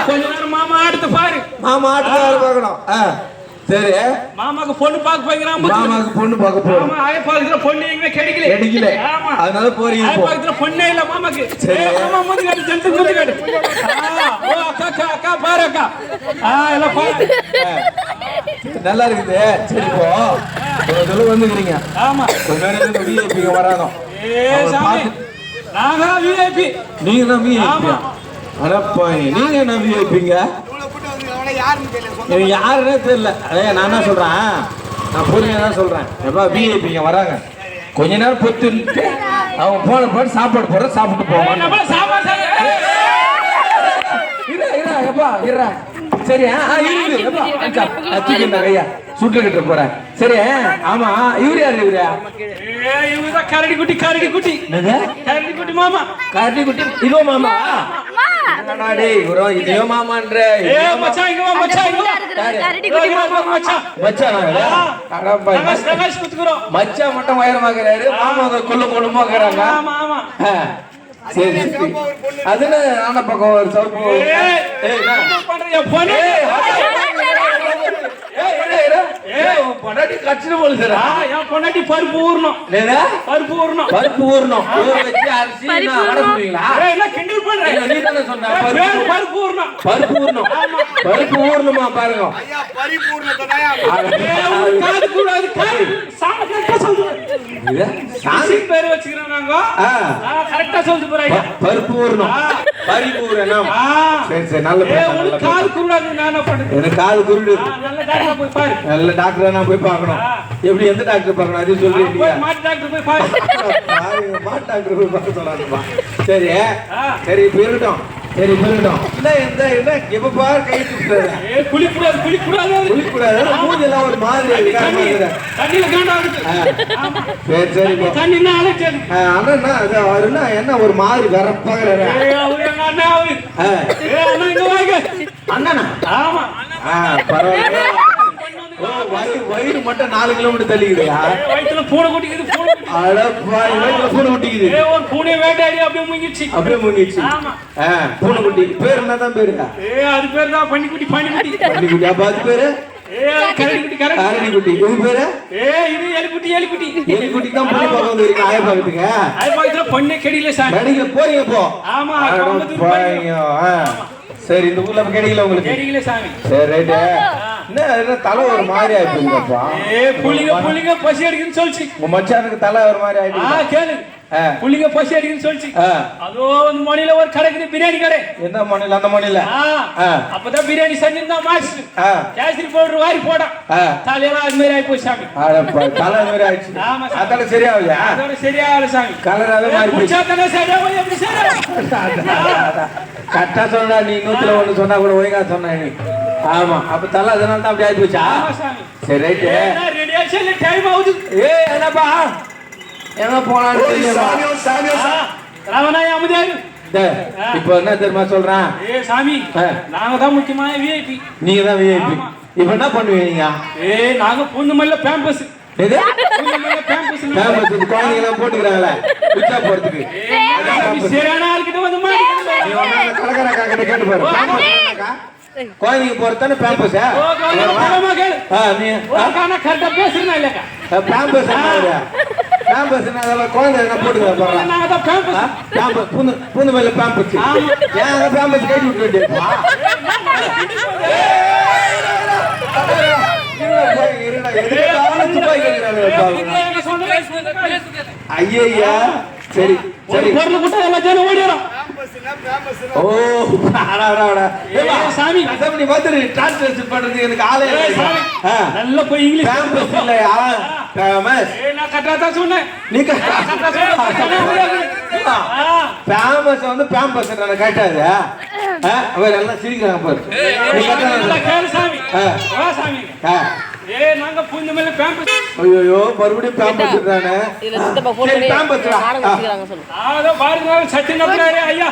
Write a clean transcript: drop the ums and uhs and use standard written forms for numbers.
கொஞ்ச நேரம் மாமா ஆடுத்து பாரு. மாமா ஆடுத்து பார்க்கணும். சரி, மாமாக்கு பொண்ணு பார்க்க போய்க்கிறான். மாமாக்கு பொண்ணு பார்க்க போறோம். மாமா ஆய பாக்குற பொண்ணு எங்க கிடைக்கல. ஆமா, அதனால போறீங்க. ஆய பாக்குற பொண்ணே இல்ல மாமாக்கு. மாமா முந்தி காட்டு, ஜென்ட் முந்தி காட்டு. ஓ அக்கா அக்கா பாரு அக்கா. எல்லாம் பாரு. நல்லா இருக்குது. சரி, போ சொல்ல வந்துக்கிறீங்க. ஆமா, கொஞ்ச நேரம் விஐபி வரானோ. சாமி, நாங்க விஐபி. நீங்க தான் விஐபி. அடப்பா, நீங்க என்ன விஐபிங்க? யாருன்னே தெரியல. நான் என்ன சொல்றேன், நான் பொறுமையா தான் சொல்றேன். எப்பா விஐபிங்க வராங்க, கொஞ்ச நேரம் பொத்து அவங்க போன போட்டு சாப்பாடு போற சாப்பிட்டு போவாங்க. எப்பா இருறா. சரி, கையா சுட்டுக்கிட்டு போறேன். சரி, ஆமா, இவரு யாரு? இவருதான் கரடி குட்டி. கரடி குட்டி, கரடி குட்டி மாமா. கரடி குட்டி இதோ மாமா. இதோ மாமான்ற மச்சான் மட்டும் உயரமாக்குறாரு, மாமா கொள்ளு கொள்ளுமாக்குறாங்க. சரி, அதுல ஆன பக்கம் ஒரு சவுப்பு. பொண்டாட்டி கட்சிட்டு போலுதுரா. என் பொண்டாட்டி பருப்பு ஊறணும். பருப்பு ஊறணும். பருப்பு ஊறணும். அரிசி கிண்டல் பண்றேன். நீ தானே சொன்ன பருப்பு ஊறணும். பருப்பு ஊறணும். பருப்பு ஊறணுமா பாருங்க. பேர் வச்சுக்கிறோம் நாங்க. கரெக்டா சொல்லிட்டு போறாங்க. பருப்பு ஊறணும். பருப்பு ஊறணும். சரி சரி, நல்ல காது குருடாது. நான் என்ன பண்றது? எனக்கு காது குருடு. நல்ல டாக்டர் போய் பாரு. நல்ல டாக்டர் நான் போய் பார்க்கணும். எப்படி எந்த டாக்டர் பார்க்கணும் அது சொல்றீங்க? மாட்டு டாக்டர் போய் பாரு. மாட்டு டாக்டர் போய் பார்க்க சொல்லாதப்பா. சரி சரி, போயிட்டோம். சரி, போயிட்டோம். என்ன எப்ப பாரு கை தூக்குறாரு. குளிக்கூடாது. குளிக்கூடாது. மூஞ்செல்லாம் ஒரு மாதிரி தண்ணியில காண்டா இருக்கு. சரி சரி, தண்ணினா அழைச்சது. அண்ணா அது அவருன்னா என்ன ஒரு மாதிரி வரப்பாக்குறாரு. அண்ணா? ஆமா, பரவாயில்ல. வயிறு மட்டும் 4 கிலோமீட்டர் தள்ளிக்கிறியா? வயிற்றுல பூனை குட்டிக்குது. வயிற்றுல பூனை குட்டிக்குது. ஒரு பூனை வேட்டையாடி அப்படியே முங்கிச்சு. பூனை குட்டி பேர் என்னதான் பேரு? அது பேர் தான் பன்னிக்குட்டி. பன்னிக்குட்டி. அப்ப அது பேரு கரடி குட்டி. இது பேரு இது எலிக்குட்டி. எலிக்குட்டி தான் பண்ணி பார்க்க வந்துருக்கீங்க. ஆய பாக்கிறதுக்கு ஆயப்பாக்கத்துல பொண்ணே கெடியில சார். கெடியில போறீங்க போ. ஆமா, சரி, இந்த ஊர்ல கிடைக்கல உங்களுக்கு? கிடைக்கல சாமி. சரி, ரைட்டு. என்ன தலை ஒரு மாதிரி ஆயிடுச்சுப்பா. புள்ளிங்க பசி அடிக்குன்னு சொல்லிச்சு. உங்க மச்சானுக்கு தலை ஒரு மாதிரி ஆயிடுச்சு. கேளு, புள்ளிங்க பசி அடிக்குன்னு சொல்லிச்சு. அதோ அந்த மணில ஒரு கடைக்குது, பிரியாணி கடை. எந்த மணில? அந்த மணில அப்பதான் பிரியாணி செஞ்சிருந்தா மாஸ்டர் கேசரி பவுடர் வாரி போட தலையெல்லாம் அது மாதிரி ஆயி போய் சாமி. தலை மாதிரி ஆயிடுச்சு. அதோட சரியாகலையா? அதோட சரியாகல சாமி. கலராவே மாறி போச்சு. எப்படி சரியா? கரெக்டா சொன்னா நீ 100 சொன்னா கூட ஒழுங்கா சொன்ன நீ. ஆமா, அப்ப தலை அதனால தான் அப்படி ஆயி போச்சா? சரி, ரைட்டு. டைம் ஆகுது. என்னப்பா எங்க போனாலும் இப்ப என்ன தெரியுமா சொல்றேன்? சாமி, நாங்க தான் முக்கியமான விஐபி. நீங்க தான் விஐபி. இப்ப என்ன பண்ணுவீங்க? நாங்க பொண்ணு மல்ல பேம்பஸ். குழந்தைங்க எல்லாம் போட்டுக்கிறாங்களே உச்சா போறதுக்கு. சரியான ஆளுக்கிட்ட வந்து கலக்கரக்கா கிட்ட கேட்டு பாரு. குழந்தைங்க போறதானே பேம்பஸ். கரெக்டா பேசுறா இல்லக்கா? பேம்பஸ் பேம்பஸ் குழந்தை போட்டுக்கிறேன். பூந்து மேல பேம்பஸ். ஏன் பேம்பஸ் கட்டி விட்டு ஐயா. சரி சரி, ஓ சாமி நீ வந்து டிரான்ஸ்லேஷன் பண்றது எனக்கு ஆளே நல்ல போய் இங்கிலீஷ் பேம்பஸ் இல்லையா? பேமஸ் நான் கரெக்டா தான் சொன்னேன். நீ பேம்பஸ் வந்து பேம்பஸ் நான் கேட்டாது. அவர் எல்லாம் சிரிக்கிறாங்க பாரு. சாமி சாமி, நாங்க புரிஞ்ச மேல பேம்பஸ். ஐயோ, மறுபடியும் பேம்பஸ் தானே. பேம்பஸ் பாருங்க, சத்தியம் ஐயா.